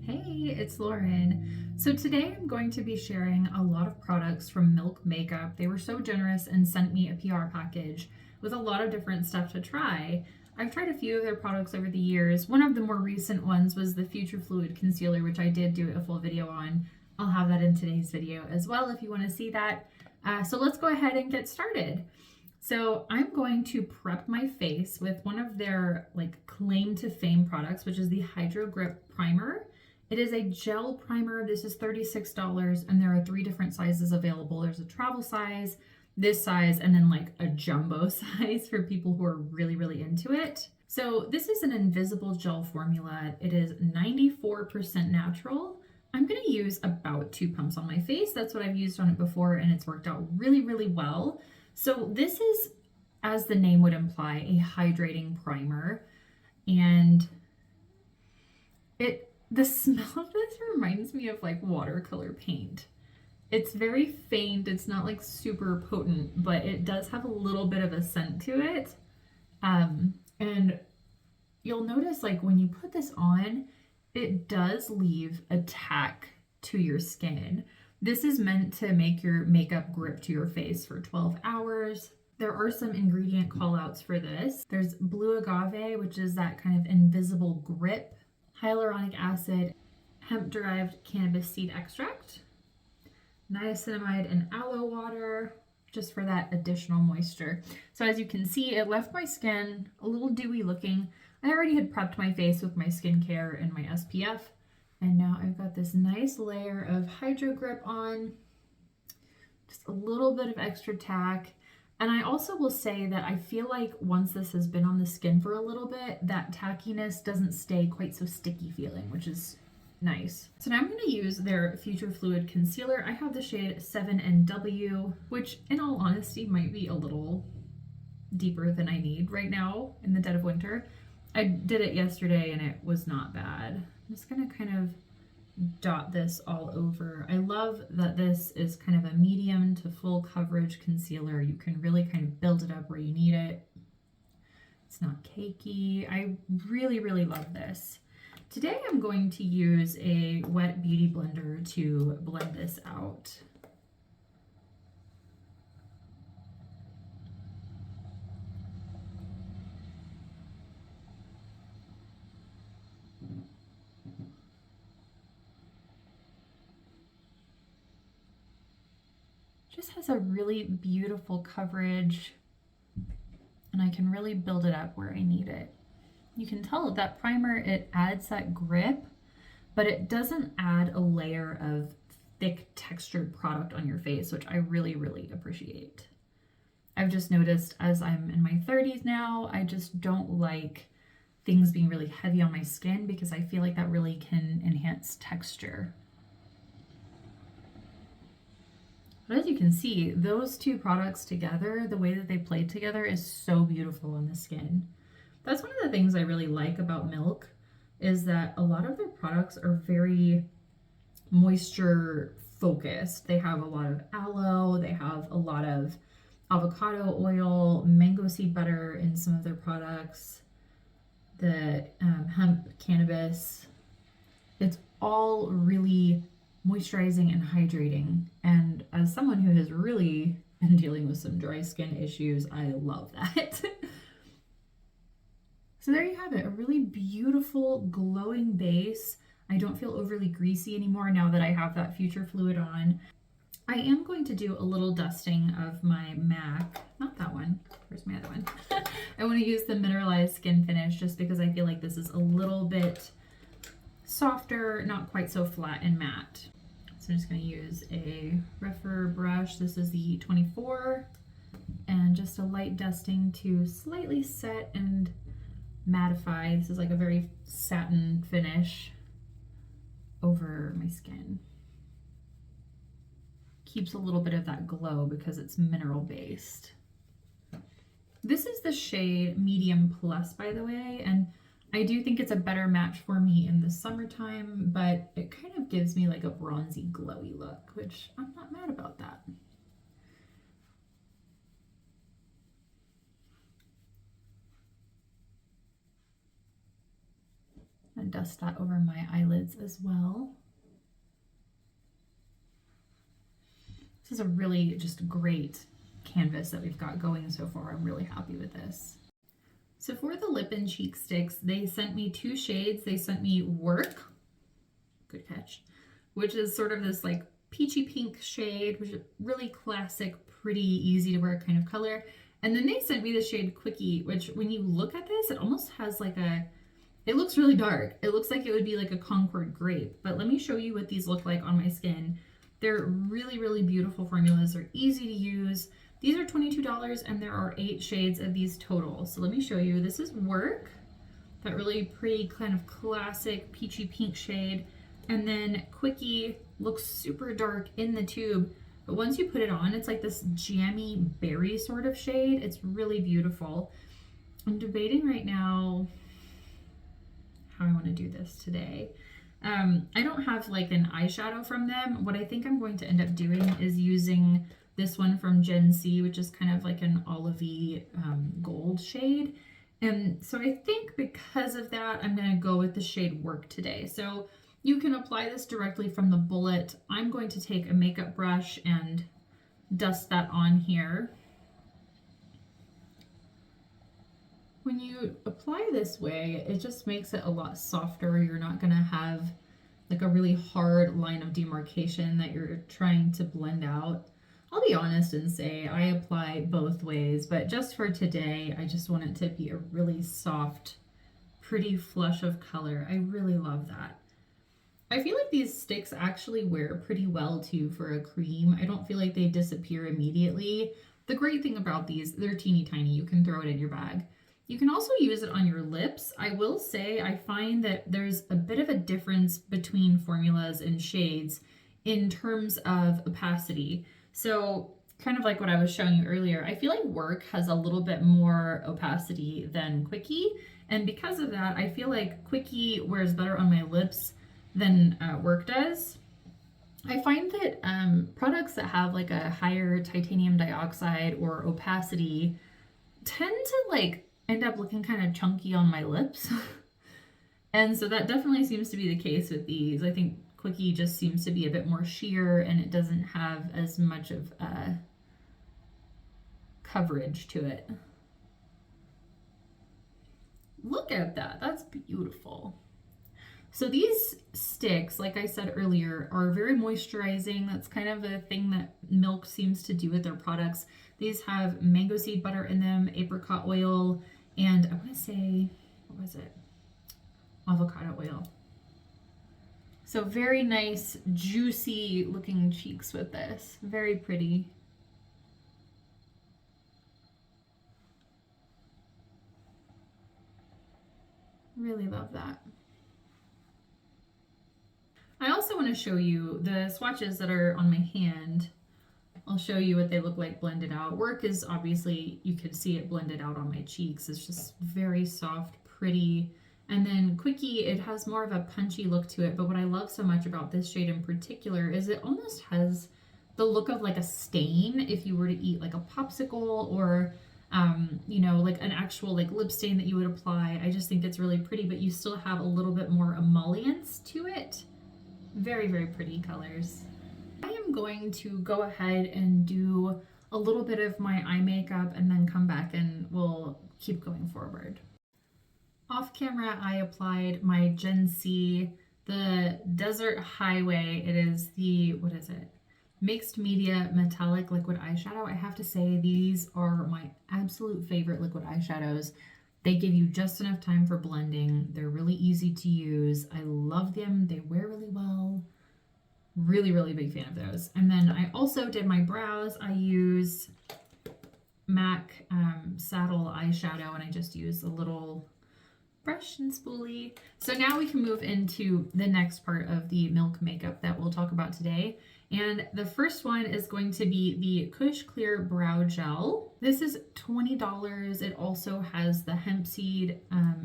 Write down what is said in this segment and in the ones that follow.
Hey, it's Lauren. So today I'm going to be sharing a lot of products from Milk Makeup. They were so generous and sent me a PR package with a lot of different stuff to try. I've tried a few of their products over the years. One of the more recent ones was the Future Fluid Concealer, which I did do a full video on. I'll have that in today's video as well if you want to see that. So let's go ahead and get started. So I'm going to prep my face with one of their claim to fame products, which is the Hydro Grip Primer. It is a gel primer. This is $36 and there are 3 different sizes available. There's a travel size, this size, and then like a jumbo size for people who are really into it. So this is an invisible gel formula. It is 94% natural. I'm gonna use about 2 pumps on my face. That's what I've used on it before and it's worked out really well. So this is, as the name would imply, a hydrating primer, and the smell of this reminds me of like watercolor paint. It's very faint, it's not like super potent, but it does have a little bit of a scent to it. And you'll notice like when you put this on, it does leave a tack to your skin. This is meant to make your makeup grip to your face for 12 hours. There are some ingredient call outs for this. There's blue agave, which is that kind of invisible grip, hyaluronic acid, hemp-derived cannabis seed extract, niacinamide and aloe water, just for that additional moisture. So as you can see, it left my skin a little dewy looking. I already had prepped my face with my skincare and my SPF. And now I've got this nice layer of Hydro Grip on, just a little bit of extra tack. And I also will say that I feel like once this has been on the skin for a little bit, that tackiness doesn't stay quite so sticky feeling, which is nice. So now I'm going to use their Future Fluid Concealer. I have the shade 7NW, which in all honesty might be a little deeper than I need right now in the dead of winter. I did it yesterday and it was not bad. I'm just gonna kind of dot this all over. I love that this is kind of a medium to full coverage concealer. You can really kind of build it up where you need it. It's not cakey. I really love this. Today I'm going to use a wet beauty blender to blend this out. Just has a really beautiful coverage and I can really build it up where I need it. You can tell that primer, it adds that grip, but it doesn't add a layer of thick textured product on your face, which I really appreciate. I've just noticed as I'm in my 30s now, I just don't like things being really heavy on my skin because I feel like that really can enhance texture. But as you can see, those 2 products together, the way that they play together is so beautiful on the skin. That's one of the things I really like about Milk, is that a lot of their products are very moisture focused. They have a lot of aloe, they have a lot of avocado oil, mango seed butter in some of their products, the hemp cannabis. It's all really moisturizing and hydrating, and as someone who has really been dealing with some dry skin issues, I love that. So there you have it, a really beautiful glowing base. I don't feel overly greasy anymore now that I have that Future Fluid on. I am going to do a little dusting of my MAC, not that one, where's my other one? I want to use the Mineralized Skin Finish just because I feel like this is a little bit softer, not quite so flat and matte. So I'm just going to use a rougher brush. This is the 24, and just a light dusting to slightly set and mattify. This is like a very satin finish over my skin. Keeps a little bit of that glow because it's mineral based. This is the shade Medium Plus, by the way, and I do think it's a better match for me in the summertime, but it kind of gives me like a bronzy, glowy look, which I'm not mad about that. I'm gonna dust that over my eyelids as well. This is a really just great canvas that we've got going so far. I'm really happy with this. So for the lip and cheek sticks, they sent me 2 shades. They sent me Work, good catch, which is sort of this like peachy pink shade, which is really classic, pretty easy to wear kind of color. And then they sent me the shade Quickie, which when you look at this, it almost has like a, it looks really dark. It looks like it would be like a Concord grape, but let me show you what these look like on my skin. They're really, really beautiful formulas. They're easy to use. These are $22 and there are 8 shades of these total. So let me show you. This is Work, that really pretty kind of classic peachy pink shade. And then Quickie looks super dark in the tube, but once you put it on, it's like this jammy berry sort of shade. It's really beautiful. I'm debating right now how I want to do this today. I don't have like an eyeshadow from them. What I think I'm going to end up doing is using this one from Gen C, which is kind of like an olivey gold shade. And so I think because of that, I'm going to go with the shade Work today. So you can apply this directly from the bullet. I'm going to take a makeup brush and dust that on here. When you apply this way, it just makes it a lot softer. You're not gonna have like a really hard line of demarcation that you're trying to blend out. I'll be honest and say I apply both ways, but just for today, I just want it to be a really soft, pretty flush of color. I really love that. I feel like these sticks actually wear pretty well too for a cream. I don't feel like they disappear immediately. The great thing about these, they're teeny tiny. You can throw it in your bag. You can also use it on your lips. I will say I find that there's a bit of a difference between formulas and shades in terms of opacity. So kind of like what I was showing you earlier, I feel like Work has a little bit more opacity than Quickie. And because of that, I feel like Quickie wears better on my lips than Work does. I find that products that have like a higher titanium dioxide or opacity tend to like end up looking kind of chunky on my lips. And so that definitely seems to be the case with these. I think Quickie just seems to be a bit more sheer and it doesn't have as much of coverage to it. Look at that, that's beautiful. So these sticks, like I said earlier, are very moisturizing. That's kind of a thing that Milk seems to do with their products. These have mango seed butter in them, apricot oil, and I want to say, what was it? Avocado oil. So very nice, juicy looking cheeks with this. Very pretty. Really love that. I also want to show you the swatches that are on my hand. I'll show you what they look like blended out. Work is obviously, you can see it blended out on my cheeks. It's just very soft, pretty. And then Quickie, it has more of a punchy look to it. But what I love so much about this shade in particular is it almost has the look of like a stain if you were to eat like a popsicle or you know, like an actual like lip stain that you would apply. I just think it's really pretty, but you still have a little bit more emollients to it. Very, very pretty colors. I am going to go ahead and do a little bit of my eye makeup and then come back and we'll keep going forward. Off camera, I applied my Gen C, the Desert Highway. It is the, what is it? Mixed Media Metallic Liquid Eyeshadow. I have to say these are my absolute favorite liquid eyeshadows. They give you just enough time for blending. They're really easy to use. I love them. They wear really well. Really, really big fan of those. And then I also did my brows. I use MAC Saddle eyeshadow and I just use a little brush and spoolie. So now we can move into the next part of the Milk makeup that we'll talk about today. And the first one is going to be the Kush Clear Brow Gel. This is $20. It also has the hemp seed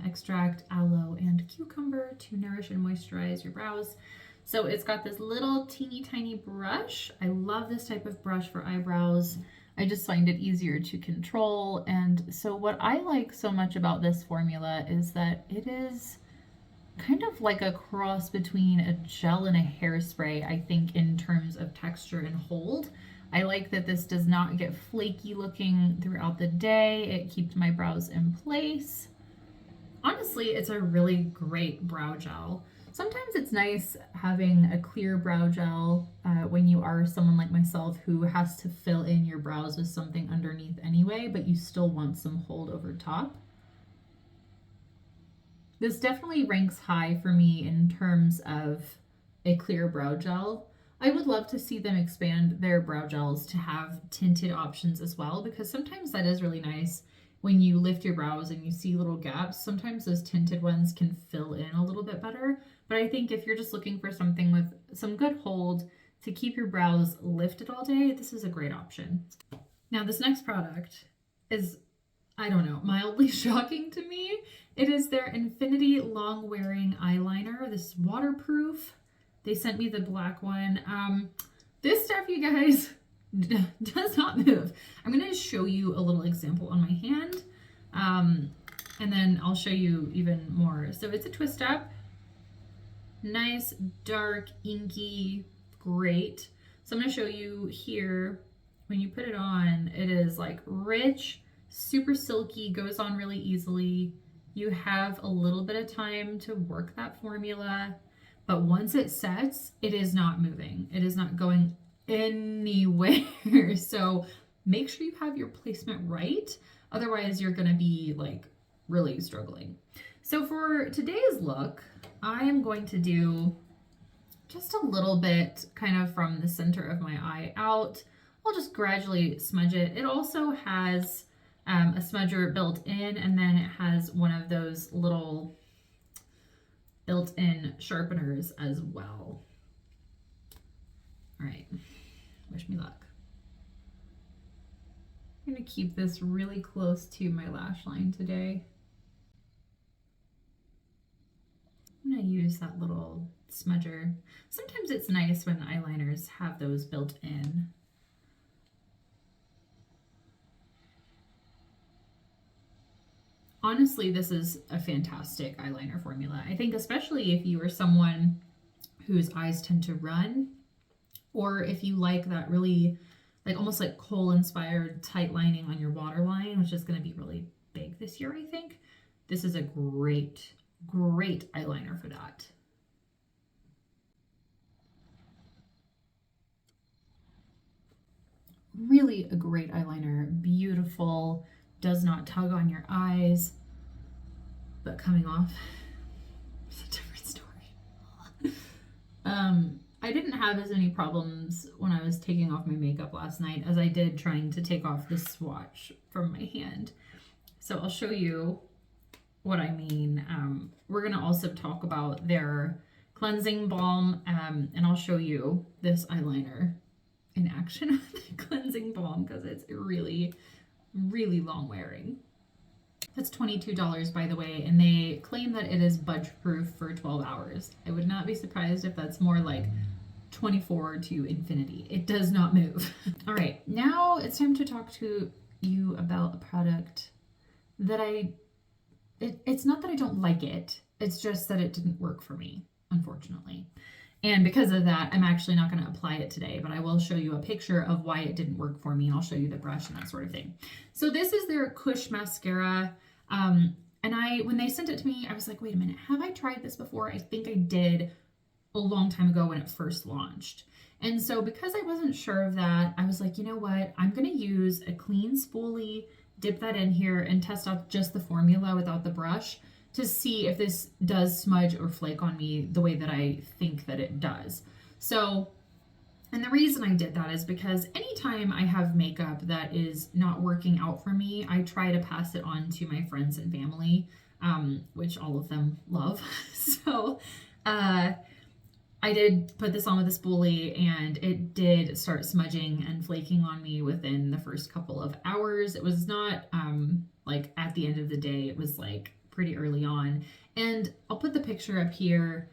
extract, aloe, and cucumber to nourish and moisturize your brows. So it's got this little teeny tiny brush. I love this type of brush for eyebrows. I just find it easier to control. And so what I like so much about this formula is that it is kind of like a cross between a gel and a hairspray, I think, in terms of texture and hold. I like that this does not get flaky looking throughout the day. It keeps my brows in place. Honestly, it's a really great brow gel. Sometimes it's nice having a clear brow gel when you are someone like myself who has to fill in your brows with something underneath anyway, but you still want some hold over top. This definitely ranks high for me in terms of a clear brow gel. I would love to see them expand their brow gels to have tinted options as well, because sometimes that is really nice when you lift your brows and you see little gaps. Sometimes those tinted ones can fill in a little bit better. But I think if you're just looking for something with some good hold to keep your brows lifted all day, this is a great option. Now, this next product is, I don't know, mildly shocking to me. It is their Infinity Long Wearing Eyeliner. This is waterproof. They sent me the black one. This stuff, you guys, does not move. I'm going to show you a little example on my hand, and then I'll show you even more. So it's a twist up. Nice, dark, inky, great. So I'm going to show you here. When you put it on, it is like rich, super silky, goes on really easily. You have a little bit of time to work that formula, but once it sets, it is not moving. It is not going anywhere. So make sure you have your placement right. Otherwise, you're going to be like really struggling. So for today's look, I am going to do just a little bit kind of from the center of my eye out. I'll just gradually smudge it. It also has a smudger built in, and then it has one of those little built-in sharpeners as well. All right, wish me luck. I'm gonna keep this really close to my lash line today. I'm gonna use that little smudger. Sometimes it's nice when eyeliners have those built in. Honestly, this is a fantastic eyeliner formula. I think especially if you are someone whose eyes tend to run, or if you like that really, like almost like kohl-inspired tight lining on your waterline, which is going to be really big this year, I think. This is a great, great eyeliner for that. Really a great eyeliner, beautiful, does not tug on your eyes, but coming off is a different story. I didn't have as many problems when I was taking off my makeup last night as I did trying to take off the swatch from my hand. So I'll show you what I mean. We're gonna also talk about their cleansing balm, and I'll show you this eyeliner in action with the cleansing balm because it's really long wearing. That's $22, by the way, and they claim that it is budge proof for 12 hours. I would not be surprised if that's more like 24 to infinity. It does not move. All right, now it's time to talk to you about a product that it's not that I don't like it, it's just that it didn't work for me, unfortunately. And because of that, I'm actually not going to apply it today, but I will show you a picture of why it didn't work for me, and I'll show you the brush and that sort of thing. So this is their Kush mascara. And when they sent it to me, I was like, wait a minute, have I tried this before? I think I did a long time ago when it first launched. And so because I wasn't sure of that, I was like, you know what? I'm going to use a clean spoolie, dip that in here, and test out just the formula without the brush to see if this does smudge or flake on me the way that I think that it does. So, and the reason I did that is because anytime I have makeup that is not working out for me, I try to pass it on to my friends and family, which all of them love. So I did put this on with a spoolie, and it did start smudging and flaking on me within the first couple of hours. It was not like at the end of the day, it was like pretty early on. And I'll put the picture up here.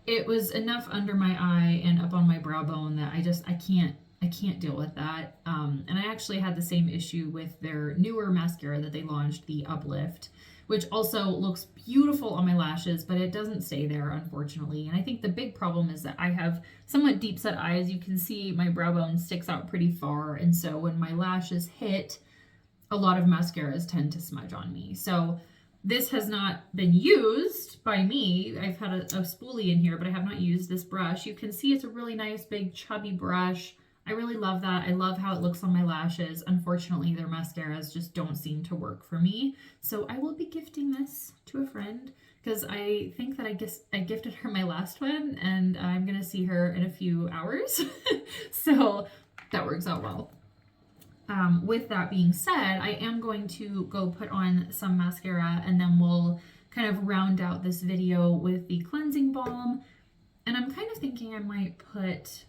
It was enough under my eye and up on my brow bone that I can't deal with that. And I actually had the same issue with their newer mascara that they launched, the Uplift, which also looks beautiful on my lashes, but it doesn't stay there, unfortunately. And I think the big problem is that I have somewhat deep set eyes. You can see my brow bone sticks out pretty far, and so when my lashes hit, a lot of mascaras tend to smudge on me. So this has not been used by me. I've had a spoolie in here, but I have not used this brush. You can see it's a really nice, big, chubby brush. I really love that. I love how it looks on my lashes. Unfortunately, their mascaras just don't seem to work for me. So I will be gifting this to a friend because I think that I gifted her my last one, and I'm going to see her in a few hours. So that works out well. With that being said, I am going to go put on some mascara, and then we'll kind of round out this video with the cleansing balm. And I'm kind of thinking I might put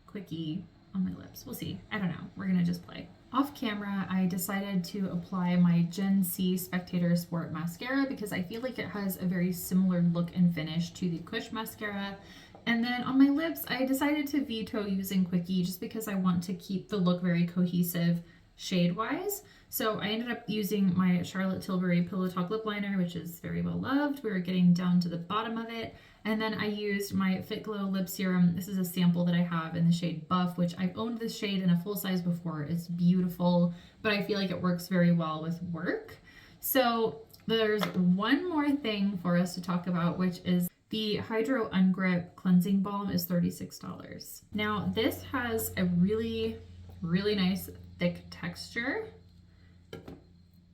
Quickie on my lips. We'll see. I don't know. We're going to just play. Off camera, I decided to apply my Gen C Spectator Sport Mascara because I feel like it has a very similar look and finish to the Kush mascara. And then on my lips, I decided to veto using Quickie just because I want to keep the look very cohesive shade-wise. So I ended up using my Charlotte Tilbury Pillow Talk Lip Liner, which is very well loved. We're getting down to the bottom of it. And then I used my Fitglow Lip Serum. This is a sample that I have in the shade Buff, which I've owned this shade in a full size before. It's beautiful, but I feel like it works very well with work. So there's one more thing for us to talk about, which is the Hydro Ungrip Cleansing Balm is $36. Now this has a really, really nice thick texture.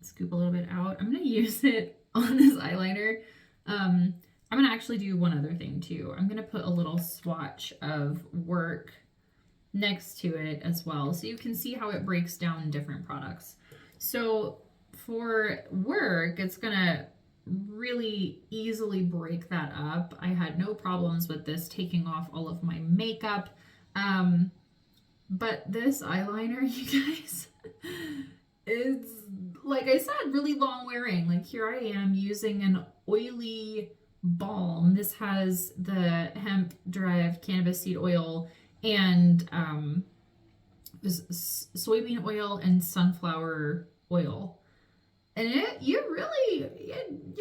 Scoop a little bit out. I'm gonna use it on this eyeliner. I'm gonna actually do one other thing too. I'm gonna put a little swatch of work next to it as well, so you can see how it breaks down different products. So for work, it's gonna really easily break that up. I had no problems with this taking off all of my makeup. But this eyeliner, you guys, is, like I said, really long wearing. Like here I am using an oily balm. This has the hemp derived cannabis seed oil and soybean oil and sunflower oil. And you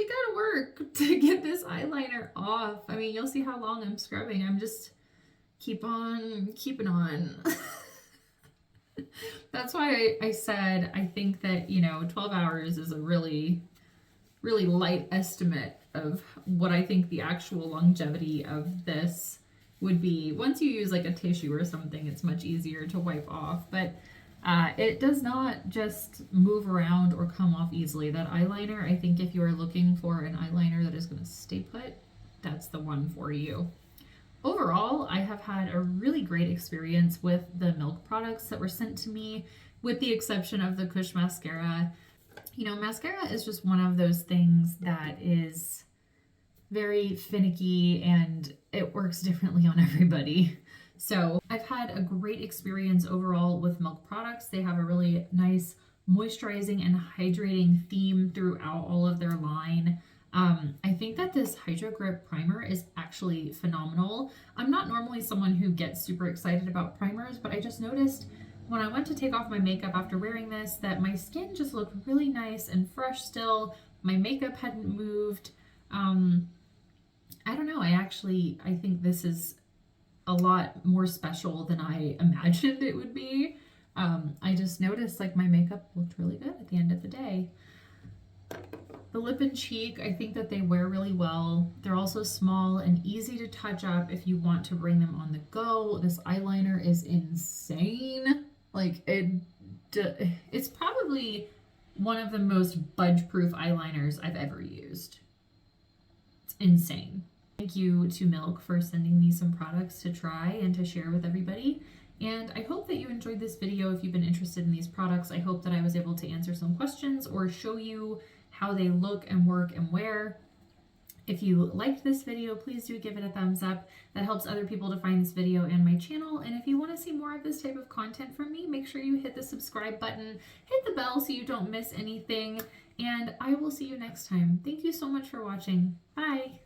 gotta work to get this eyeliner off. I mean, you'll see how long I'm scrubbing. I'm just keep on keeping on. That's why I said I think that, 12 hours is a really, really light estimate of what I think the actual longevity of this would be. Once you use like a tissue or something, it's much easier to wipe off. But it does not just move around or come off easily. That eyeliner, I think if you are looking for an eyeliner that is going to stay put, that's the one for you. Overall, I have had a really great experience with the Milk products that were sent to me, with the exception of the Kush mascara. Mascara is just one of those things that is very finicky and it works differently on everybody. So I've had a great experience overall with Milk products. They have a really nice moisturizing and hydrating theme throughout all of their line. I think that this Hydro Grip primer is actually phenomenal. I'm not normally someone who gets super excited about primers, but I just noticed when I went to take off my makeup after wearing this that my skin just looked really nice and fresh still. My makeup hadn't moved. I don't know. I think this is a lot more special than I imagined it would be. I just noticed like my makeup looked really good at the end of the day. The lip and cheek, I think that they wear really well. They're also small and easy to touch up if you want to bring them on the go. This eyeliner is insane. Like it's probably one of the most budge-proof eyeliners I've ever used. It's insane. Thank you to Milk for sending me some products to try and to share with everybody. And I hope that you enjoyed this video. If you've been interested in these products, I hope that I was able to answer some questions or show you how they look and work and wear. If you liked this video, please do give it a thumbs up. That helps other people to find this video and my channel. And if you want to see more of this type of content from me, make sure you hit the subscribe button, hit the bell so you don't miss anything, and I will see you next time. Thank you so much for watching. Bye!